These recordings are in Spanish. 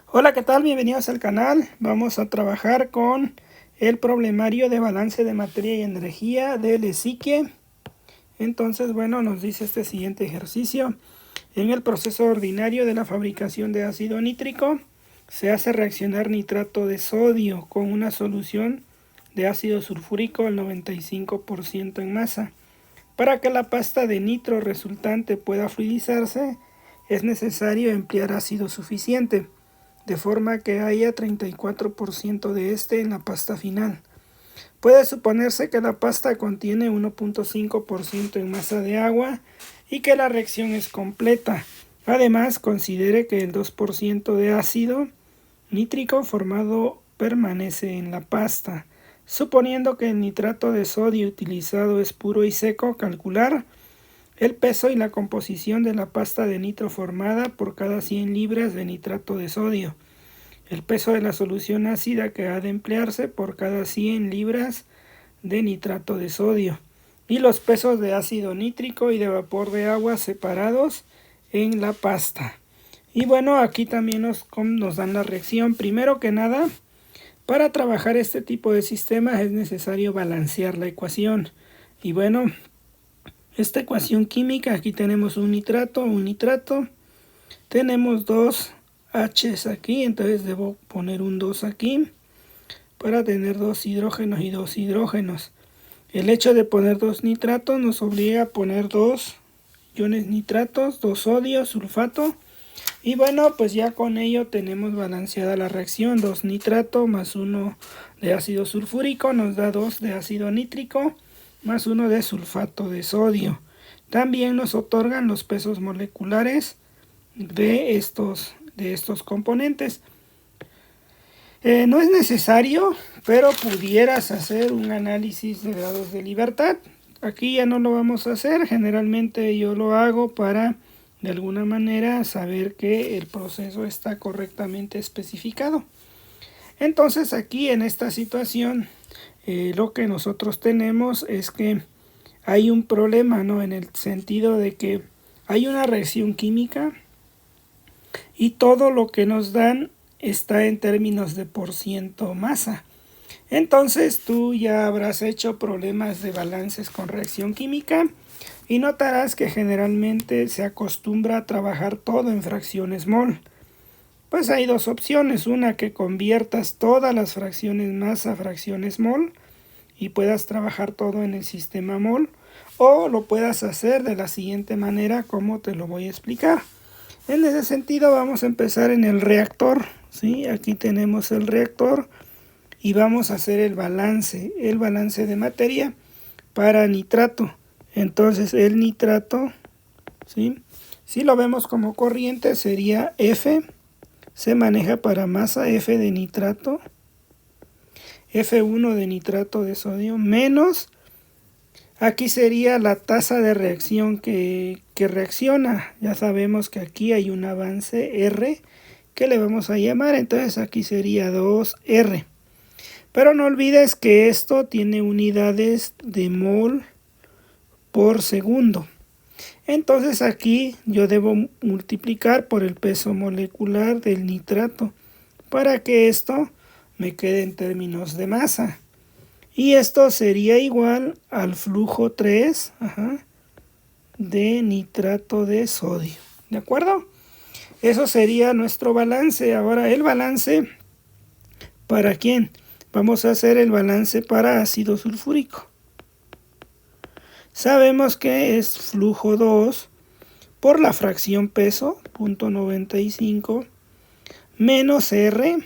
Hola, ¿qué tal? Bienvenidos al canal. Vamos a trabajar con el problemario de balance de materia y energía del Ezequiel. Entonces, bueno, nos dice este siguiente ejercicio. En el proceso ordinario de la fabricación de ácido nítrico, se hace reaccionar nitrato de sodio con una solución de ácido sulfúrico al 95% en masa. Para que la pasta de nitro resultante pueda fluidizarse, es necesario emplear ácido suficiente, de forma que haya 34% de este en la pasta final. Puede suponerse que la pasta contiene 1.5% en masa de agua y que la reacción es completa. Además, considere que el 2% de ácido nítrico formado permanece en la pasta. Suponiendo que el nitrato de sodio utilizado es puro y seco, calcular el peso y la composición de la pasta de nitro formada por cada 100 libras de nitrato de sodio. El peso de la solución ácida que ha de emplearse por cada 100 libras de nitrato de sodio. Y los pesos de ácido nítrico y de vapor de agua separados en la pasta. Y bueno, aquí también nos dan la reacción. Primero que nada, para trabajar este tipo de sistemas es necesario balancear la ecuación. Y bueno, esta ecuación química, aquí tenemos un nitrato. Tenemos dos H's aquí, entonces debo poner un 2 aquí para tener dos hidrógenos y dos hidrógenos. El hecho de poner dos nitratos nos obliga a poner dos iones nitratos, dos sodio, sulfato. Y bueno, pues ya con ello tenemos balanceada la reacción. 2 nitrato más 1 de ácido sulfúrico nos da 2 de ácido nítrico más 1 de sulfato de sodio. También nos otorgan los pesos moleculares de estos componentes. No es necesario, pero pudieras hacer un análisis de grados de libertad. Aquí ya no lo vamos a hacer. Generalmente yo lo hago para de alguna manera saber que el proceso está correctamente especificado. Entonces aquí en esta situación lo que nosotros tenemos es que hay un problema, ¿no? En el sentido de que hay una reacción química y todo lo que nos dan está en términos de por ciento masa. Entonces tú ya habrás hecho problemas de balances con reacción química y notarás que generalmente se acostumbra a trabajar todo en fracciones mol. Pues hay dos opciones, una que conviertas todas las fracciones masa a fracciones mol y puedas trabajar todo en el sistema mol, o lo puedas hacer de la siguiente manera como te lo voy a explicar. En ese sentido vamos a empezar en el reactor, ¿sí? Aquí tenemos el reactor y vamos a hacer el balance de materia para nitrato. Entonces el nitrato, ¿sí? Si lo vemos como corriente sería F, se maneja para masa F de nitrato, F1 de nitrato de sodio, menos, aquí sería la tasa de reacción que reacciona. Ya sabemos que aquí hay un avance R que le vamos a llamar, entonces aquí sería 2R. Pero no olvides que esto tiene unidades de mol por segundo. Entonces aquí yo debo multiplicar por el peso molecular del nitrato para que esto me quede en términos de masa. Y esto sería igual al flujo 3 de nitrato de sodio. ¿De acuerdo? Eso sería nuestro balance. Ahora el balance, ¿para quién? Vamos a hacer el balance para ácido sulfúrico. Sabemos que es flujo 2 por la fracción peso, 0.95, menos R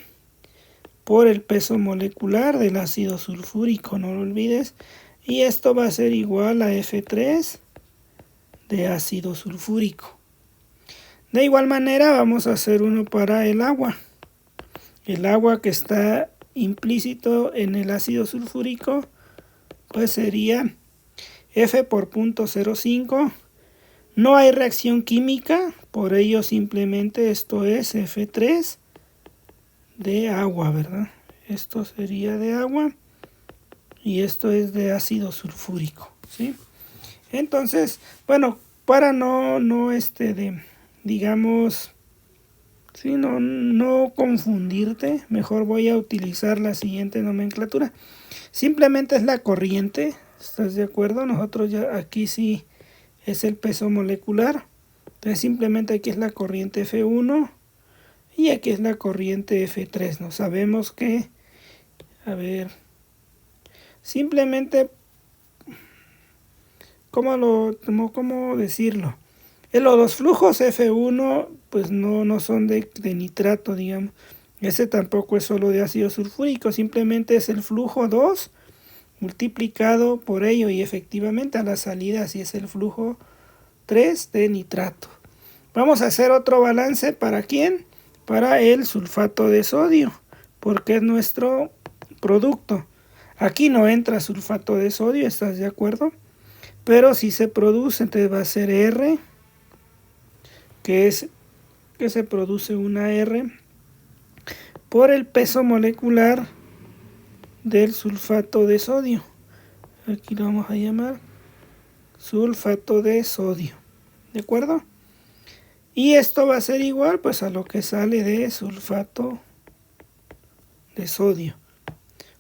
por el peso molecular del ácido sulfúrico, no lo olvides. Y esto va a ser igual a F3 de ácido sulfúrico. De igual manera vamos a hacer uno para el agua. El agua que está implícito en el ácido sulfúrico, pues sería F por 0.05. No hay reacción química, por ello simplemente esto es F3 de agua, ¿verdad? Esto sería de agua y esto es de ácido sulfúrico, ¿sí? Entonces, bueno, para digamos, Sí, no confundirte, mejor voy a utilizar la siguiente nomenclatura. Simplemente es la corriente, ¿estás de acuerdo? Nosotros ya aquí sí es el peso molecular. Entonces simplemente aquí es la corriente F1 y aquí es la corriente F3. No sabemos que, a ver, simplemente, ¿cómo decirlo? Los flujos F1 pues no son de nitrato, digamos. Ese tampoco es solo de ácido sulfúrico, simplemente es el flujo 2 multiplicado por ello y efectivamente a la salida sí es el flujo 3 de nitrato. Vamos a hacer otro balance, ¿para quién? Para el sulfato de sodio, porque es nuestro producto. Aquí no entra sulfato de sodio, ¿estás de acuerdo? Pero si se produce, entonces va a ser R, que se produce una R por el peso molecular del sulfato de sodio. Aquí lo vamos a llamar sulfato de sodio, ¿de acuerdo? Y esto va a ser igual pues a lo que sale de sulfato de sodio.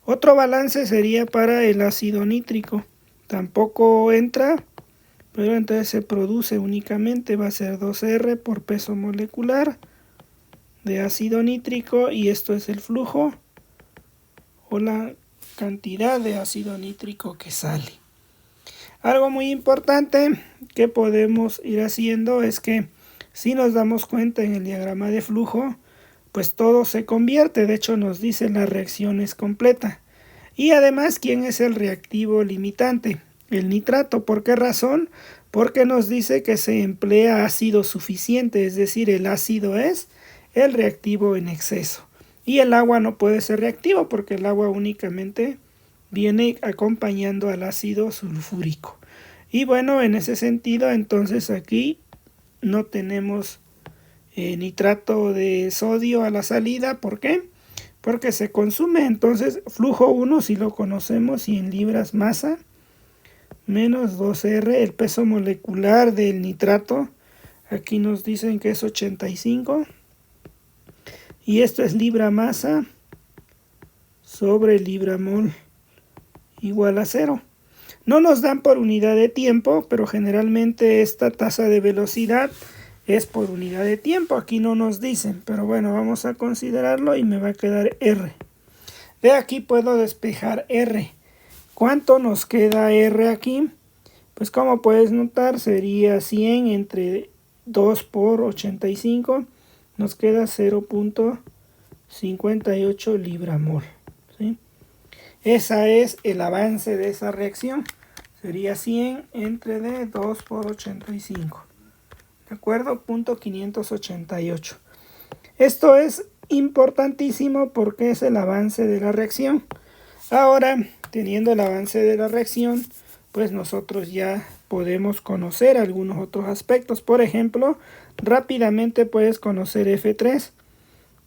Otro balance sería para el ácido nítrico. Tampoco entra, pero entonces se produce únicamente, va a ser 2R por peso molecular de ácido nítrico y esto es el flujo o la cantidad de ácido nítrico que sale. Algo muy importante que podemos ir haciendo es que si nos damos cuenta en el diagrama de flujo, pues todo se convierte, de hecho nos dice la reacción es completa. Y además, ¿quién es el reactivo limitante? El nitrato. ¿Por qué razón? Porque nos dice que se emplea ácido suficiente, es decir, el ácido es el reactivo en exceso. Y el agua no puede ser reactivo porque el agua únicamente viene acompañando al ácido sulfúrico. Y bueno, en ese sentido, entonces aquí no tenemos nitrato de sodio a la salida. ¿Por qué? Porque se consume. Entonces, flujo 1 si lo conocemos, 100 libras masa menos 2R, el peso molecular del nitrato. Aquí nos dicen que es 85. Y esto es libra masa sobre libra mol igual a 0. No nos dan por unidad de tiempo, pero generalmente esta tasa de velocidad es por unidad de tiempo. Aquí no nos dicen, pero bueno, vamos a considerarlo y me va a quedar R. De aquí puedo despejar R. ¿Cuánto nos queda R aquí? Pues como puedes notar sería 100 entre 2 por 85. Nos queda 0.58 libra-mol. ¿Sí? Ese es el avance de esa reacción. Sería 100 entre de 2 por 85. ¿De acuerdo? Punto 588. Esto es importantísimo porque es el avance de la reacción. Ahora, teniendo el avance de la reacción, pues nosotros ya podemos conocer algunos otros aspectos. Por ejemplo, rápidamente puedes conocer F3.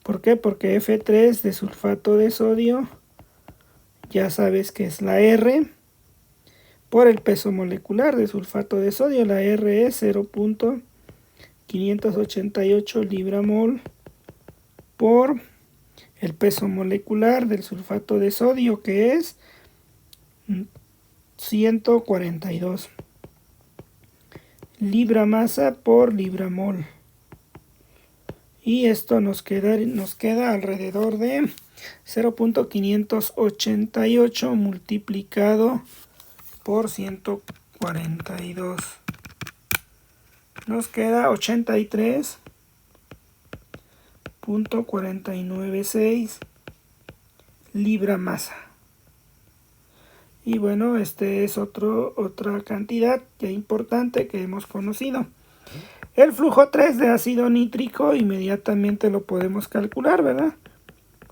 ¿Por qué? Porque F3 de sulfato de sodio, ya sabes que es la R por el peso molecular de sulfato de sodio. La R es 0.588 libra-mol por el peso molecular del sulfato de sodio, que es 142 libra masa por libra mol. Y esto nos queda alrededor de 0.588 multiplicado por 142. Nos queda 83.496 libra masa. Y bueno, este es otra cantidad ya importante que hemos conocido. El flujo 3 de ácido nítrico inmediatamente lo podemos calcular, ¿verdad?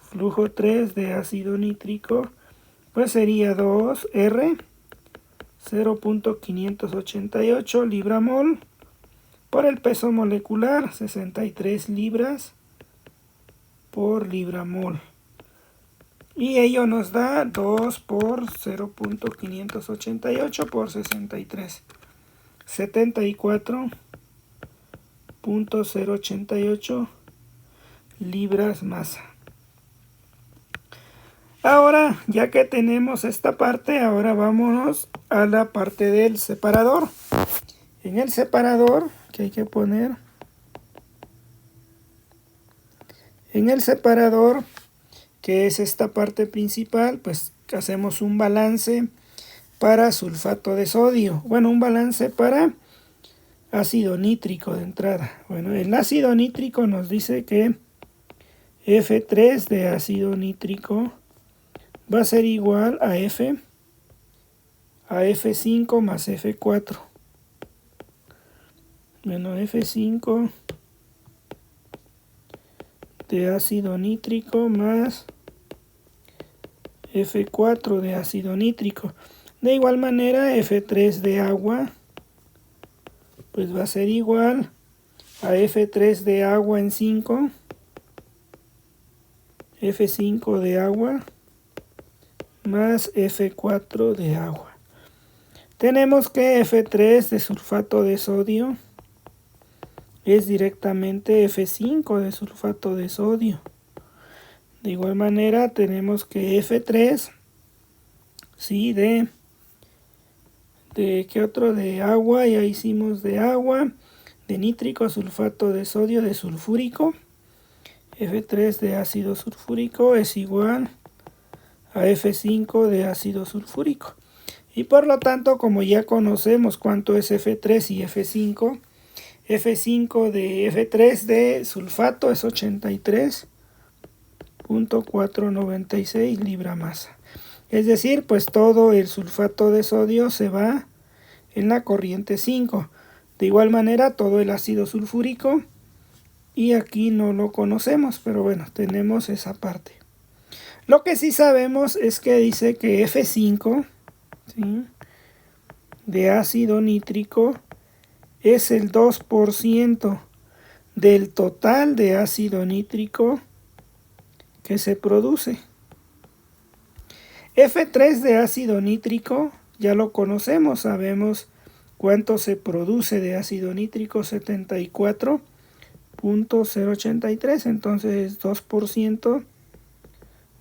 Flujo 3 de ácido nítrico pues sería 2R 0.588 libra-mol por el peso molecular 63 libras por libra-mol. Y ello nos da 2 por 0.588 por 63. 74.088 libras masa. Ahora, ya que tenemos esta parte, ahora vámonos a la parte del separador. En el separador, que hay que poner, en el separador, que es esta parte principal, pues hacemos un balance para sulfato de sodio. Bueno, un balance para ácido nítrico de entrada. Bueno, el ácido nítrico nos dice que F3 de ácido nítrico va a ser igual a F5 más F4. Bueno, F5 de ácido nítrico más F4 de ácido nítrico. De igual manera, F3 de agua pues va a ser igual a F3 de agua en 5, F5 de agua más F4 de agua. Tenemos que F3 de sulfato de sodio es directamente F5 de sulfato de sodio. De igual manera tenemos que F3, sí, ¿qué otro? De agua, ya hicimos de agua, de nítrico, sulfato de sodio, de sulfúrico. F3 de ácido sulfúrico es igual a F5 de ácido sulfúrico. Y por lo tanto, como ya conocemos cuánto es F3 y F5, F5 de F3 de sulfato es 83.496 libra masa. Es decir, pues todo el sulfato de sodio se va en la corriente 5. De igual manera, todo el ácido sulfúrico, y aquí no lo conocemos, pero bueno, tenemos esa parte. Lo que sí sabemos es que dice que F5, ¿sí?, de ácido nítrico es el 2% del total de ácido nítrico que se produce. F3 de ácido nítrico ya lo conocemos, sabemos cuánto se produce de ácido nítrico, 74.083, entonces 2%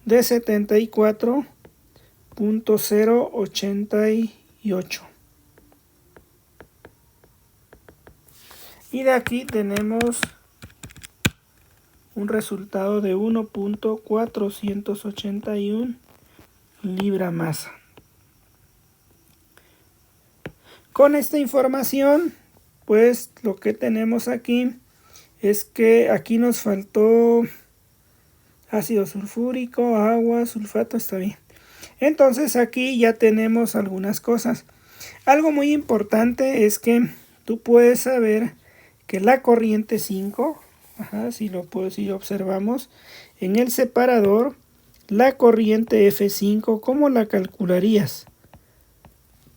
de 74.088. Y de aquí tenemos un resultado de 1.481 libra masa. Con esta información, pues lo que tenemos aquí es que aquí nos faltó ácido sulfúrico, agua, sulfato, está bien. Entonces aquí ya tenemos algunas cosas. Algo muy importante es que tú puedes saber que la corriente 5, si lo observamos en el separador, la corriente F5, ¿cómo la calcularías?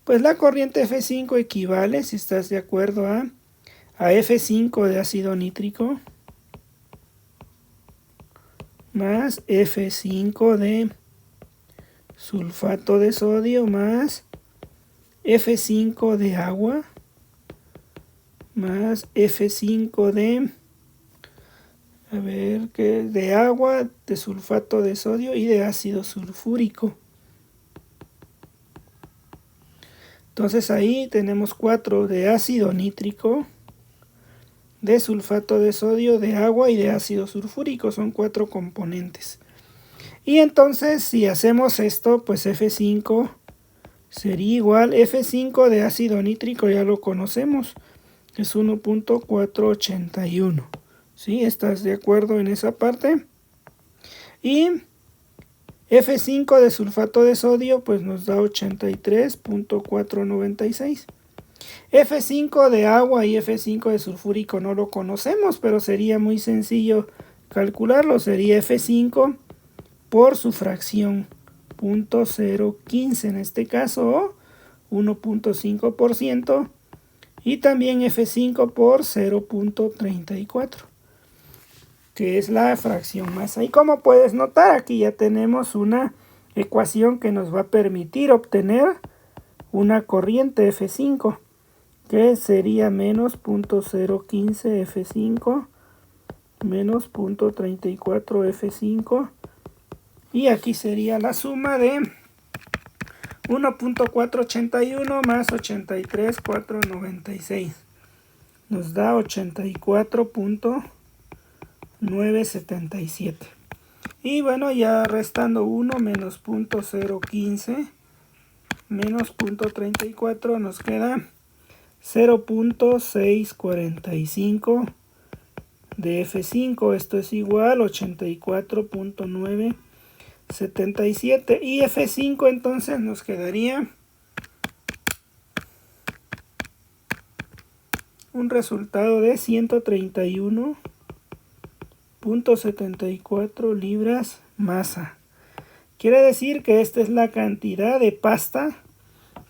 Pues la corriente F5 equivale, si estás de acuerdo, a F5 de ácido nítrico más F5 de sulfato de sodio más F5 de agua más F5 de agua, de sulfato de sodio y de ácido sulfúrico. Entonces ahí tenemos 4 de ácido nítrico, de sulfato de sodio, de agua y de ácido sulfúrico. Son 4 componentes. Y entonces si hacemos esto, pues F5 sería igual, F5 de ácido nítrico ya lo conocemos, es 1.481. ¿Sí? ¿Estás de acuerdo en esa parte? Y F5 de sulfato de sodio pues nos da 83.496. F5 de agua y F5 de sulfúrico no lo conocemos, pero sería muy sencillo calcularlo. Sería F5 por su fracción 0.015 en este caso, 1.5%, y también F5 por 0.34, que es la fracción masa. Y como puedes notar, aquí ya tenemos una ecuación que nos va a permitir obtener una corriente F5, que sería menos 0.015 F5 menos 0.34 F5. Y aquí sería la suma de 1.481 más 83.496. Nos da 84.977. Y bueno, ya restando 1 menos 0.015 menos 0.34 nos queda 0.645 de F5. Esto es igual a 84.977. Y F5 entonces nos quedaría un resultado de 131.74 libras masa. Quiere decir que esta es la cantidad de pasta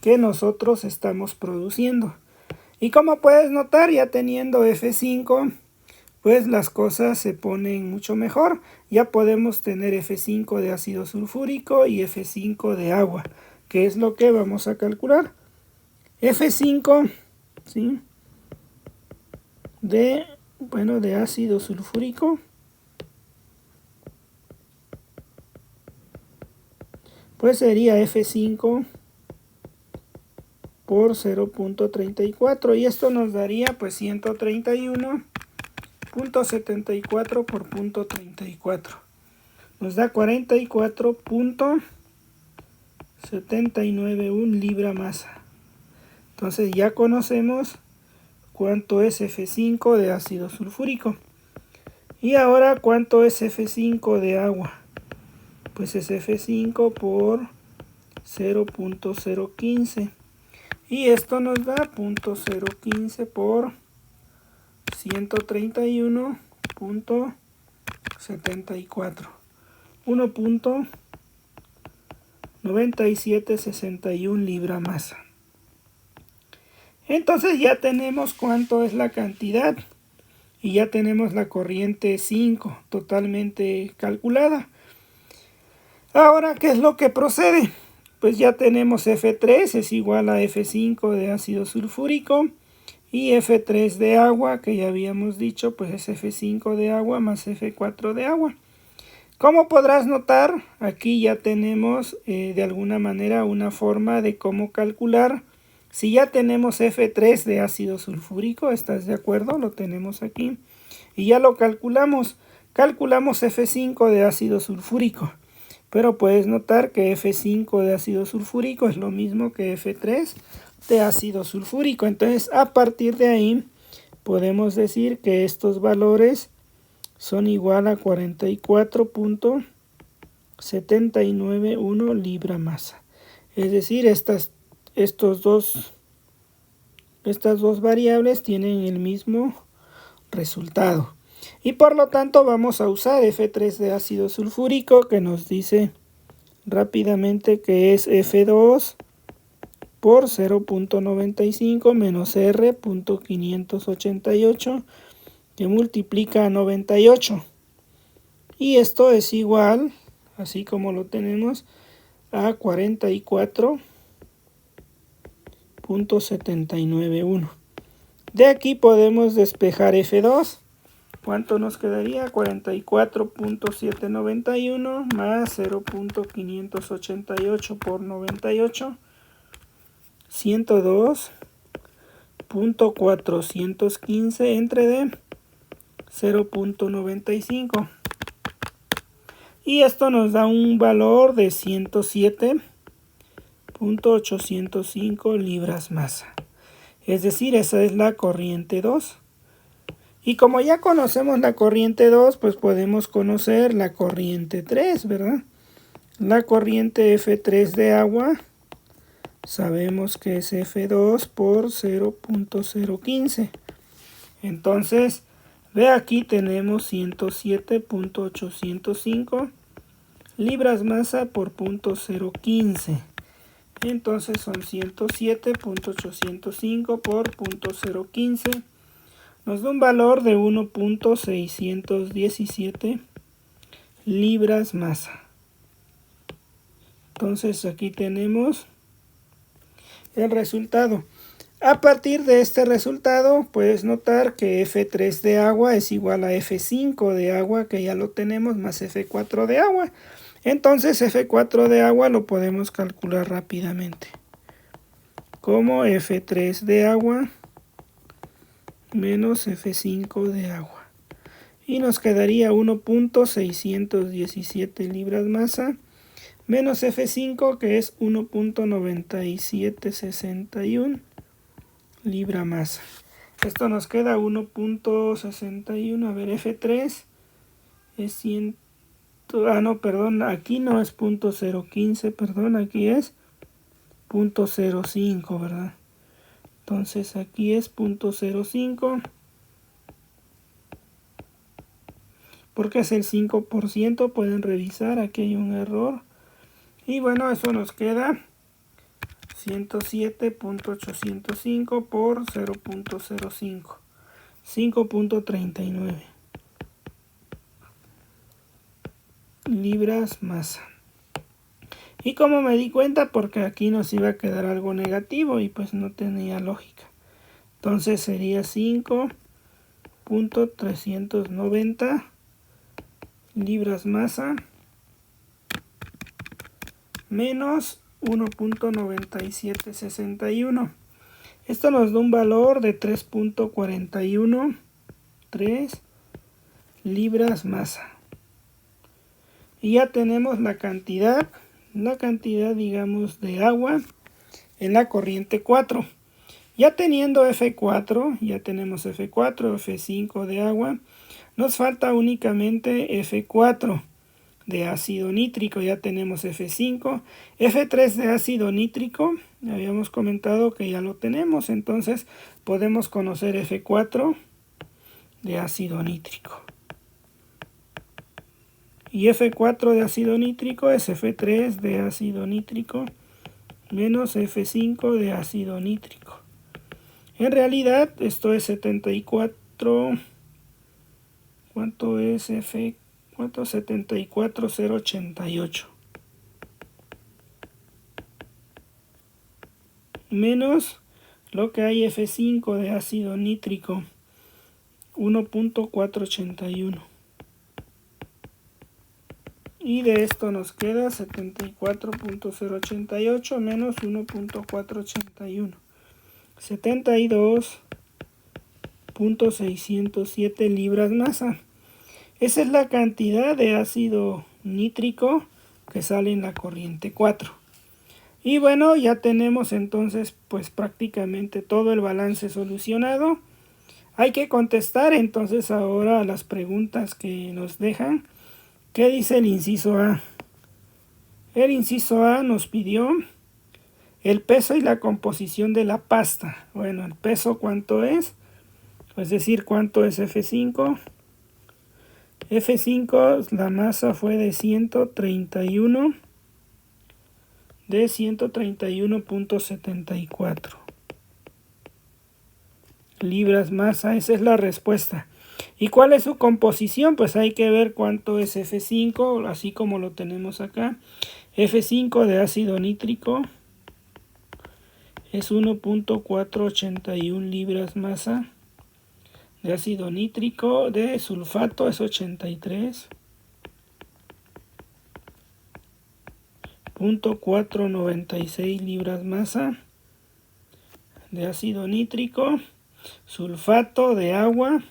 que nosotros estamos produciendo. Y como puedes notar, ya teniendo F5, pues las cosas se ponen mucho mejor. Ya podemos tener F5 de ácido sulfúrico y F5 de agua, que es lo que vamos a calcular. F5, ¿sí?, de ácido sulfúrico, pues sería F5 por 0.34, y esto nos daría pues 131.74 por 0.34, nos da 44.791 libra masa. Entonces ya conocemos cuánto es F5 de ácido sulfúrico. Y ahora, ¿cuánto es F5 de agua? Pues es F5 por 0.015. Y esto nos da 0.015 por 131.74. 1.9761 libra masa. Entonces ya tenemos cuánto es la cantidad. Y ya tenemos la corriente 5 totalmente calculada. Ahora, ¿qué es lo que procede? Pues ya tenemos F3 es igual a F5 de ácido sulfúrico. Y F3 de agua, que ya habíamos dicho, pues es F5 de agua más F4 de agua. Como podrás notar, aquí ya tenemos de alguna manera una forma de cómo calcular. Si ya tenemos F3 de ácido sulfúrico, ¿estás de acuerdo? Lo tenemos aquí. Y ya lo calculamos. Calculamos F5 de ácido sulfúrico. Pero puedes notar que F5 de ácido sulfúrico es lo mismo que F3 de ácido sulfúrico. Entonces, a partir de ahí, podemos decir que estos valores son igual a 44.791 libra masa. Es decir, estas dos variables tienen el mismo resultado. Y por lo tanto vamos a usar F3 de ácido sulfúrico, que nos dice rápidamente que es F2 por 0.95 menos R.588, que multiplica a 98. Y esto es igual, así como lo tenemos, a 44.791. De aquí podemos despejar F2. ¿Cuánto nos quedaría? 44.791 más 0.588 por 98. 102.415 entre D 0.95. Y esto nos da un valor de 107.805 libras masa. Es decir, esa es la corriente 2. Y como ya conocemos la corriente 2, pues podemos conocer la corriente 3, ¿verdad? La corriente F3 de agua, sabemos que es F2 por 0.015. Entonces, ve aquí tenemos 107.805 libras masa por 0.015. Entonces son 107.805 por 0.015. Nos da un valor de 1.617 libras masa. Entonces aquí tenemos el resultado. A partir de este resultado puedes notar que F3 de agua es igual a F5 de agua, que ya lo tenemos, más F4 de agua. Entonces F4 de agua lo podemos calcular rápidamente como F3 de agua menos F5 de agua. Y nos quedaría 1.617 libras masa menos F5, que es 1.9761 libra masa. Esto nos queda 1.61. A ver, F3 es 100. No, perdón, aquí no es 0.015, perdón, aquí es 0.05, ¿verdad? Entonces aquí es 0.05. Porque es el 5%, pueden revisar, aquí hay un error. Y bueno, eso nos queda 107.805 por 0.05, 5.39 libras masa. Y como me di cuenta, porque aquí nos iba a quedar algo negativo y pues no tenía lógica. Entonces sería 5.390 libras masa menos 1.9761. Esto nos da un valor de 3.413 libras masa. Y ya tenemos la cantidad digamos de agua en la corriente 4. Ya teniendo F4, ya tenemos F4, F5 de agua, nos falta únicamente F4 de ácido nítrico. Ya tenemos F5, F3 de ácido nítrico, habíamos comentado que ya lo tenemos, entonces podemos conocer F4 de ácido nítrico. Y F4 de ácido nítrico es F3 de ácido nítrico menos F5 de ácido nítrico. En realidad esto es 74. ¿Cuánto es F? ¿Cuánto? 74,088. Menos lo que hay F5 de ácido nítrico, 1.481. Y de esto nos queda 74.088 menos 1.481. 72.607 libras masa. Esa es la cantidad de ácido nítrico que sale en la corriente 4. Y bueno, ya tenemos entonces pues prácticamente todo el balance solucionado. Hay que contestar entonces ahora a las preguntas que nos dejan. ¿Qué dice el inciso A? El inciso A nos pidió el peso y la composición de la pasta. Bueno, el peso, ¿cuánto es? Es decir, ¿cuánto es F5? F5, la masa fue de 131.74 libras masa. Esa es la respuesta. ¿Y cuál es su composición? Pues hay que ver cuánto es F5, así como lo tenemos acá. F5 de ácido nítrico es 1.481 libras masa. De ácido nítrico, de sulfato es 83.496 libras masa. De ácido nítrico, sulfato de agua.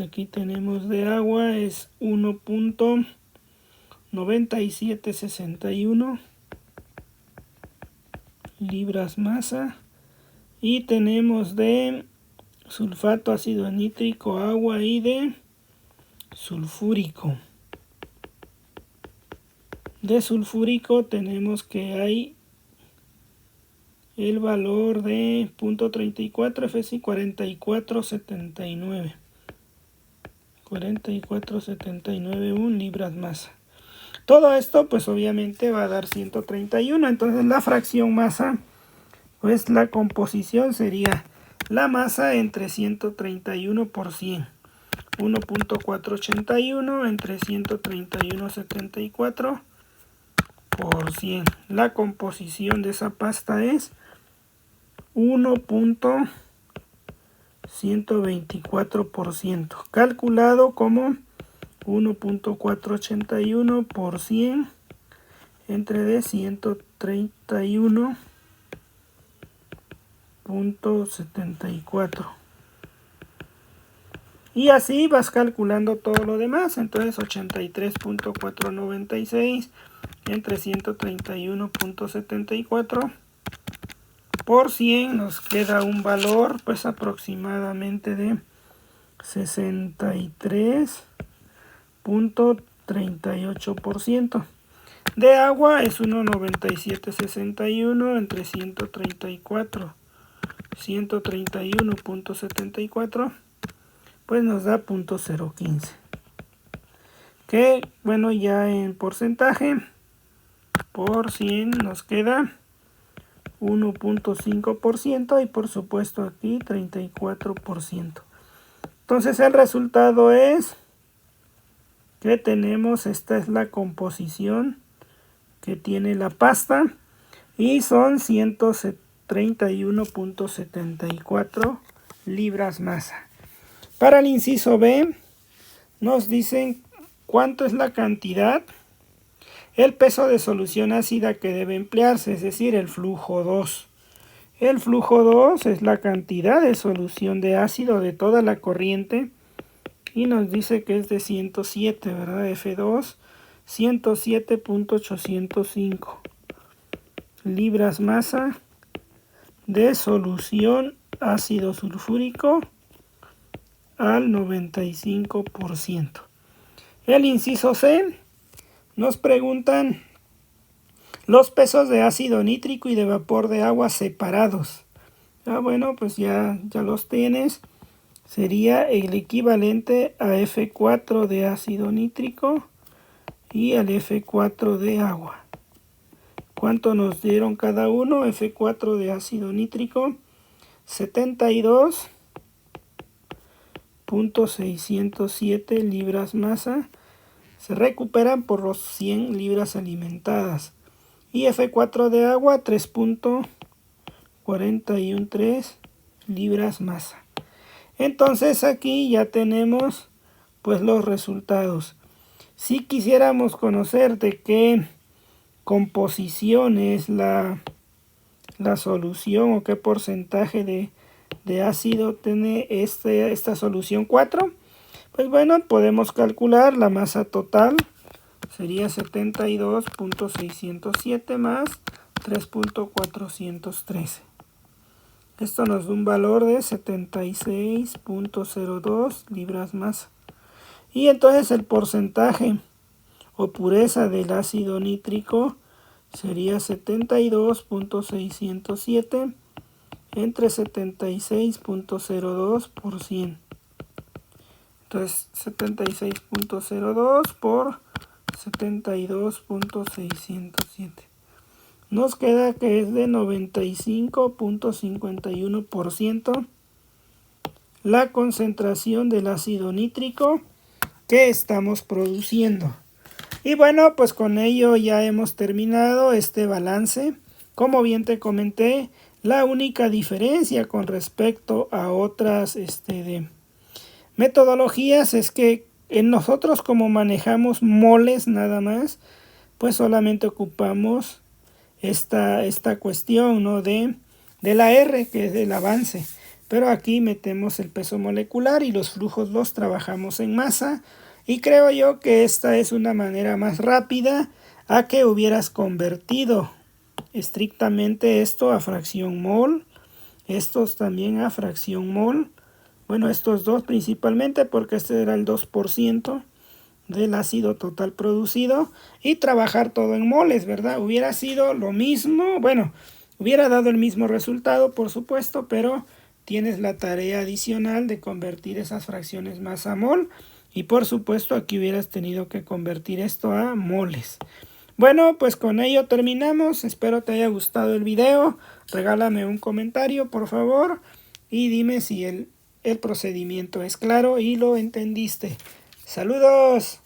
Aquí tenemos de agua, es 1.9761 libras masa. Y tenemos de sulfato, ácido nítrico, agua y de sulfúrico. De sulfúrico tenemos que hay el valor de 0.34, F 4479. 44,791 libras masa. Todo esto pues obviamente va a dar 131. Entonces la fracción masa, pues la composición sería la masa entre 131 por 100. 1.481 entre 131,74 por 100. La composición de esa pasta es 1.124%, calculado como 1.481 por 100 entre de 131.74. Y así vas calculando todo lo demás. Entonces 83.496 entre 131.74 por 100 nos queda un valor pues aproximadamente de 63.38%. De agua es 1.9761 entre 131.74, pues nos da 0.015. Que bueno, ya en porcentaje por 100 nos queda 1.5% y por supuesto aquí 34%. Entonces el resultado es que tenemos, esta es la composición que tiene la pasta y son 131.74 libras masa. Para el inciso B nos dicen cuánto es la cantidad, el peso de solución ácida que debe emplearse, es decir, el flujo 2. El flujo 2 es la cantidad de solución de ácido de toda la corriente y nos dice que es de 107, ¿verdad? F2, 107.805 libras masa de solución ácido sulfúrico al 95%. El inciso C nos preguntan los pesos de ácido nítrico y de vapor de agua separados. Bueno, pues ya los tienes. Sería el equivalente a F4 de ácido nítrico y al F4 de agua. ¿Cuánto nos dieron cada uno? F4 de ácido nítrico, 72.607 libras masa. Se recuperan por los 100 libras alimentadas. Y F4 de agua, 3.413 libras masa. Entonces aquí ya tenemos pues los resultados. Si quisiéramos conocer de qué composición es la solución o qué porcentaje de ácido tiene esta solución 4, pues bueno, podemos calcular la masa total. Sería 72.607 más 3.413. Esto nos da un valor de 76.02 libras masa. Y entonces el porcentaje o pureza del ácido nítrico sería 72.607 entre 76.02 por 100. Entonces 76.02 por 72.607. Nos queda que es de 95.51% la concentración del ácido nítrico que estamos produciendo. Y bueno, pues con ello ya hemos terminado este balance. Como bien te comenté, la única diferencia con respecto a otras metodologías es que en nosotros, como manejamos moles nada más, pues solamente ocupamos esta cuestión, ¿no? de la R, que es el avance. Pero aquí metemos el peso molecular y los flujos los trabajamos en masa. Y creo yo que esta es una manera más rápida a que hubieras convertido estrictamente esto a fracción mol, estos también a fracción mol. Bueno, estos dos principalmente porque este era el 2% del ácido total producido y trabajar todo en moles, ¿verdad? Hubiera sido lo mismo, bueno, hubiera dado el mismo resultado, por supuesto, pero tienes la tarea adicional de convertir esas fracciones masa a mol y por supuesto aquí hubieras tenido que convertir esto a moles. Bueno, pues con ello terminamos. Espero te haya gustado el video. Regálame un comentario, por favor, y dime si el procedimiento es claro y lo entendiste. ¡Saludos!